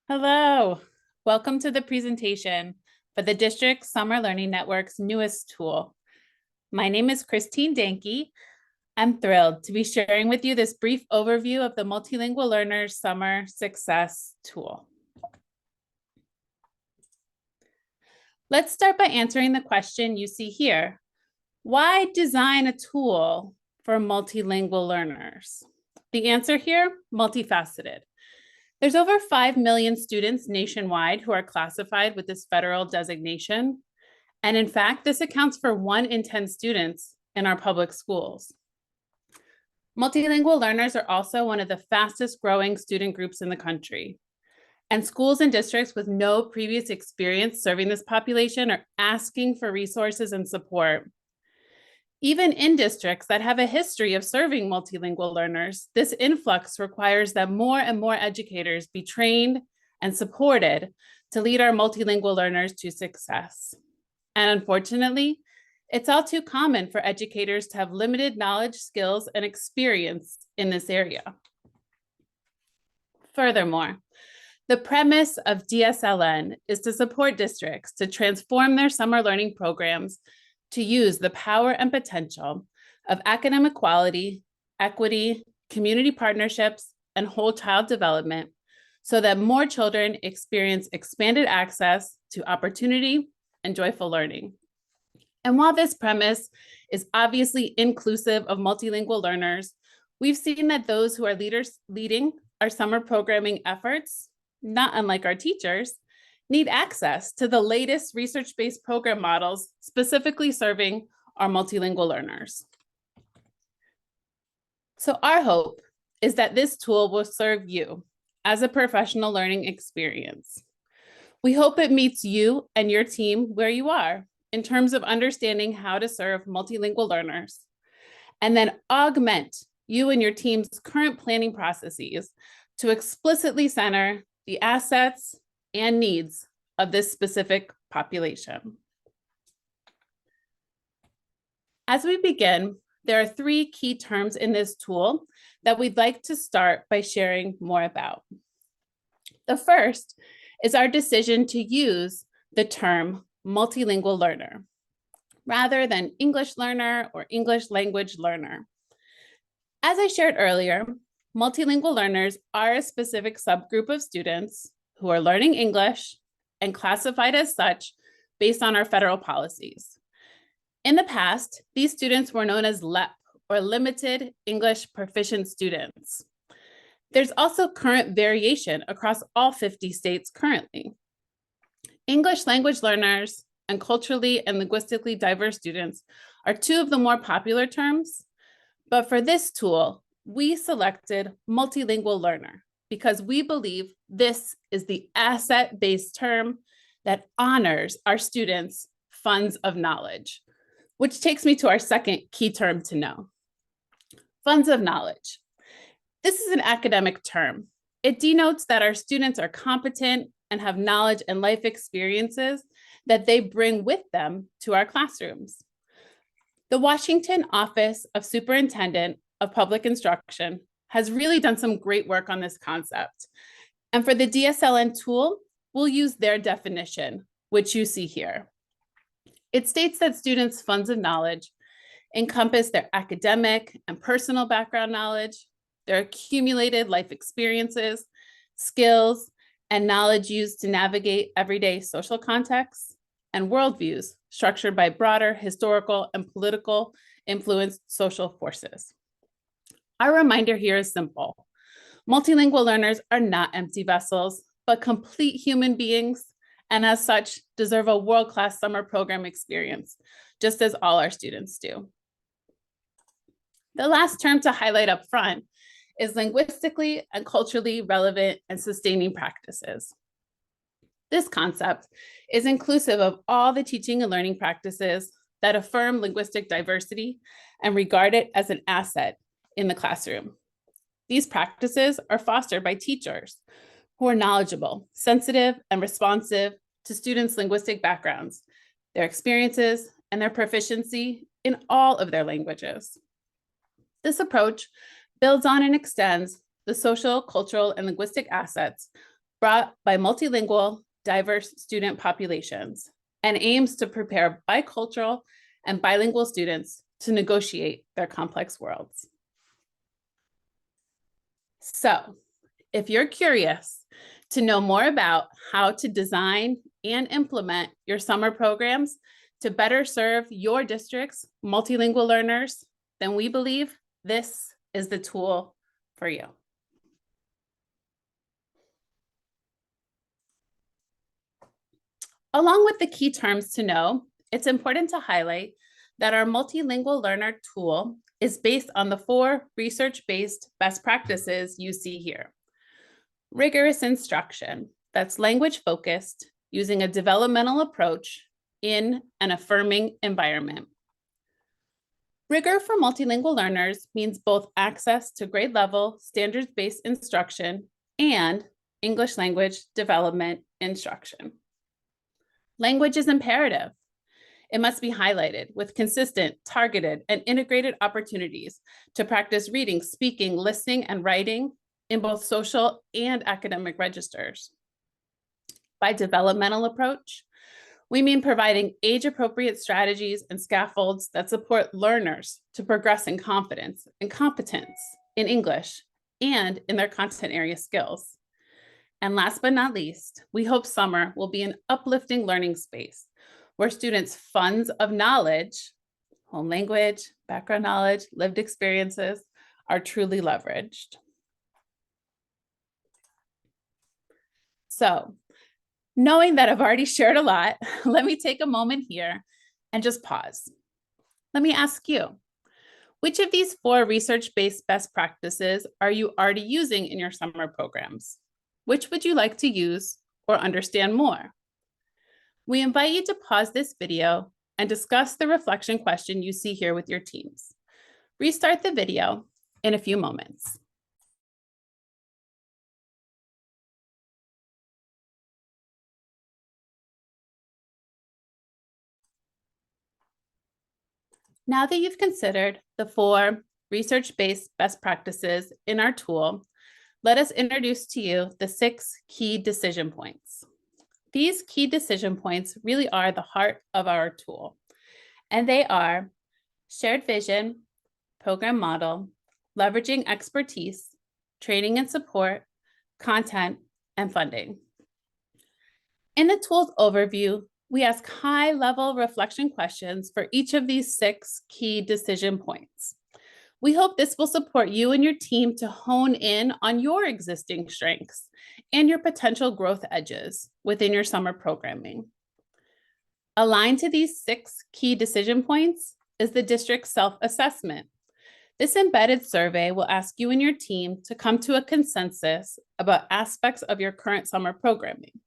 Hello, welcome to the presentation for the District Summer Learning Network's newest tool. My name is Christine Danke. I'm thrilled to be sharing with you this brief overview of the Multilingual Learners Summer Success Tool. Let's start by answering the question you see here. Why design a tool for multilingual learners? The answer here, multifaceted. There's over 5 million students nationwide who are classified with this federal designation. And in fact, this accounts for 1 in 10 students in our public schools. Multilingual learners are also one of the fastest growing student groups in the country. And schools and districts with no previous experience serving this population are asking for resources and support. Even in districts that have a history of serving multilingual learners, this influx requires that more and more educators be trained and supported to lead our multilingual learners to success. And unfortunately, it's all too common for educators to have limited knowledge, skills, and experience in this area. Furthermore, the premise of DSLN is to support districts to transform their summer learning programs to use the power and potential of academic quality, equity, community partnerships, and whole child development so that more children experience expanded access to opportunity and joyful learning. And while this premise is obviously inclusive of multilingual learners, we've seen that those who are leading our summer programming efforts, not unlike our teachers, need access to the latest research-based program models specifically serving our multilingual learners. So our hope is that this tool will serve you as a professional learning experience. We hope it meets you and your team where you are in terms of understanding how to serve multilingual learners, and then augment you and your team's current planning processes to explicitly center the assets and needs of this specific population. As we begin, there are 3 key terms in this tool that we'd like to start by sharing more about. The first is our decision to use the term multilingual learner rather than English learner or English language learner. As I shared earlier, multilingual learners are a specific subgroup of students who are learning English and classified as such based on our federal policies. In the past, these students were known as LEP, or Limited English Proficient Students. There's also current variation across all 50 states currently. English language learners and culturally and linguistically diverse students are 2 of the more popular terms, but for this tool, we selected multilingual learner because we believe this is the asset-based term that honors our students' funds of knowledge, which takes me to our second key term to know. Funds of knowledge. This is an academic term. It denotes that our students are competent and have knowledge and life experiences that they bring with them to our classrooms. The Washington Office of Superintendent of Public Instruction has really done some great work on this concept. And for the DSLN tool, we'll use their definition, which you see here. It states that students' funds of knowledge encompass their academic and personal background knowledge, their accumulated life experiences, skills, and knowledge used to navigate everyday social contexts, and worldviews structured by broader historical and political influenced social forces. Our reminder here is simple. Multilingual learners are not empty vessels, but complete human beings, and as such, deserve a world-class summer program experience, just as all our students do. The last term to highlight up front is linguistically and culturally relevant and sustaining practices. This concept is inclusive of all the teaching and learning practices that affirm linguistic diversity and regard it as an asset in the classroom. These practices are fostered by teachers who are knowledgeable, sensitive, and responsive to students' linguistic backgrounds, their experiences, and their proficiency in all of their languages. This approach builds on and extends the social, cultural, and linguistic assets brought by multilingual, diverse student populations and aims to prepare bicultural and bilingual students to negotiate their complex worlds. So, if you're curious to know more about how to design and implement your summer programs to better serve your district's multilingual learners, then we believe this is the tool for you. Along with the key terms to know, it's important to highlight that our multilingual learner tool is based on the 4 research-based best practices you see here. Rigorous instruction, that's language-focused, using a developmental approach in an affirming environment. Rigor for multilingual learners means both access to grade level, standards-based instruction and English language development instruction. Language is imperative. It must be highlighted with consistent, targeted, and integrated opportunities to practice reading, speaking, listening, and writing in both social and academic registers. By developmental approach, we mean providing age-appropriate strategies and scaffolds that support learners to progress in confidence and competence in English and in their content area skills. And last but not least, we hope summer will be an uplifting learning space where students' funds of knowledge, home language, background knowledge, lived experiences are truly leveraged. So, knowing that I've already shared a lot, let me take a moment here and just pause. Let me ask you, which of these 4 research-based best practices are you already using in your summer programs? Which would you like to use or understand more? We invite you to pause this video and discuss the reflection question you see here with your teams. Restart the video in a few moments. Now that you've considered the 4 research-based best practices in our tool, let us introduce to you the 6 key decision points. These key decision points really are the heart of our tool, and they are shared vision, program model, leveraging expertise, training and support, content, and funding. In the tool's overview, we ask high-level reflection questions for each of these 6 key decision points. We hope this will support you and your team to hone in on your existing strengths and your potential growth edges within your summer programming. Aligned to these 6 key decision points is the district self-assessment. This embedded survey will ask you and your team to come to a consensus about aspects of your current summer programming.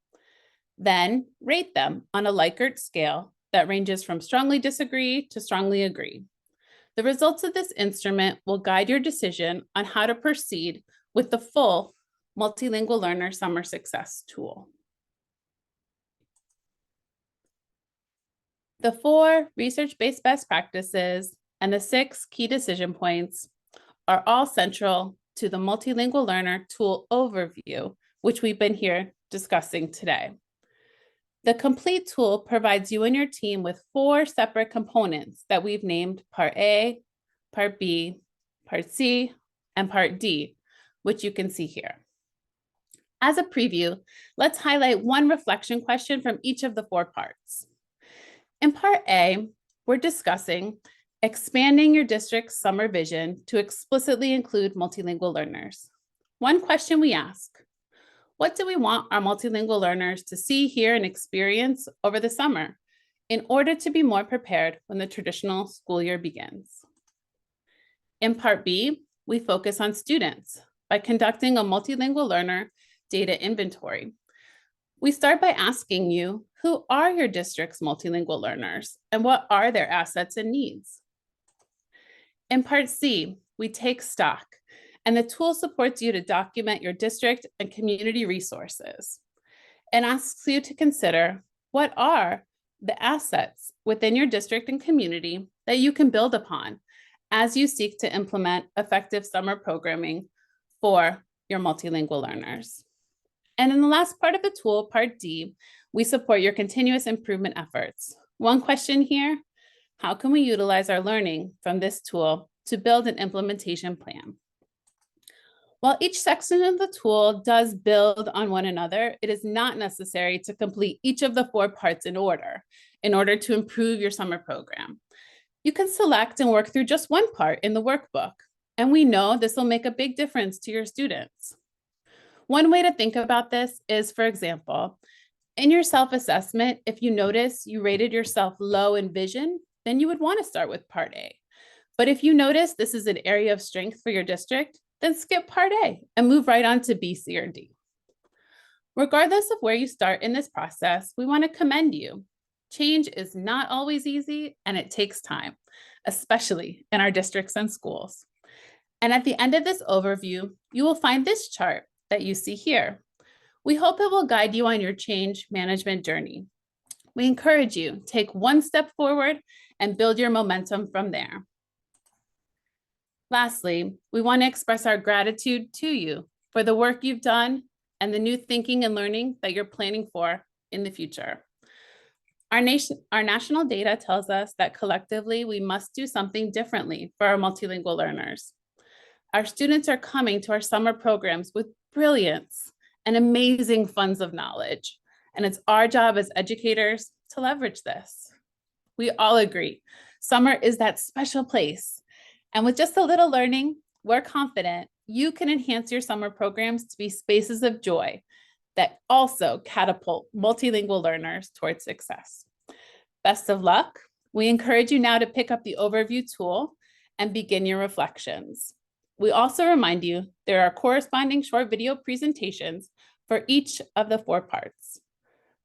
Then rate them on a Likert scale that ranges from strongly disagree to strongly agree. The results of this instrument will guide your decision on how to proceed with the full Multilingual Learner Summer Success tool. The 4 research-based best practices and the 6 key decision points are all central to the Multilingual Learner tool overview, which we've been here discussing today. The complete tool provides you and your team with 4 separate components that we've named Part A, Part B, Part C, and Part D, which you can see here. As a preview, let's highlight one reflection question from each of the 4 parts. In Part A, we're discussing expanding your district's summer vision to explicitly include multilingual learners. One question we ask: what do we want our multilingual learners to see, hear, and experience over the summer in order to be more prepared when the traditional school year begins? In Part B, we focus on students by conducting a multilingual learner data inventory. We start by asking you, who are your district's multilingual learners and what are their assets and needs? In Part C, we take stock, and the tool supports you to document your district and community resources and asks you to consider what are the assets within your district and community that you can build upon as you seek to implement effective summer programming for your multilingual learners. And in the last part of the tool, part D, we support your continuous improvement efforts. One question here, how can we utilize our learning from this tool to build an implementation plan? While each section of the tool does build on one another, it is not necessary to complete each of the 4 parts in order to improve your summer program. You can select and work through just one part in the workbook, and we know this will make a big difference to your students. One way to think about this is, for example, in your self-assessment, if you notice you rated yourself low in vision, then you would want to start with part A. But if you notice this is an area of strength for your district, then skip part A and move right on to B, C, or D. Regardless of where you start in this process, we want to commend you. Change is not always easy, and it takes time, especially in our districts and schools. And at the end of this overview, you will find this chart that you see here. We hope it will guide you on your change management journey. We encourage you, take one step forward and build your momentum from there. Lastly, we want to express our gratitude to you for the work you've done and the new thinking and learning that you're planning for in the future. Our national data tells us that collectively we must do something differently for our multilingual learners. Our students are coming to our summer programs with brilliance and amazing funds of knowledge, and it's our job as educators to leverage this. We all agree, summer is that special place, and with just a little learning, we're confident you can enhance your summer programs to be spaces of joy that also catapult multilingual learners towards success. Best of luck. We encourage you now to pick up the overview tool and begin your reflections. We also remind you there are corresponding short video presentations for each of the 4 parts.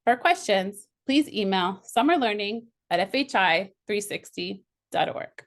For questions, please email summerlearning@fhi360.org.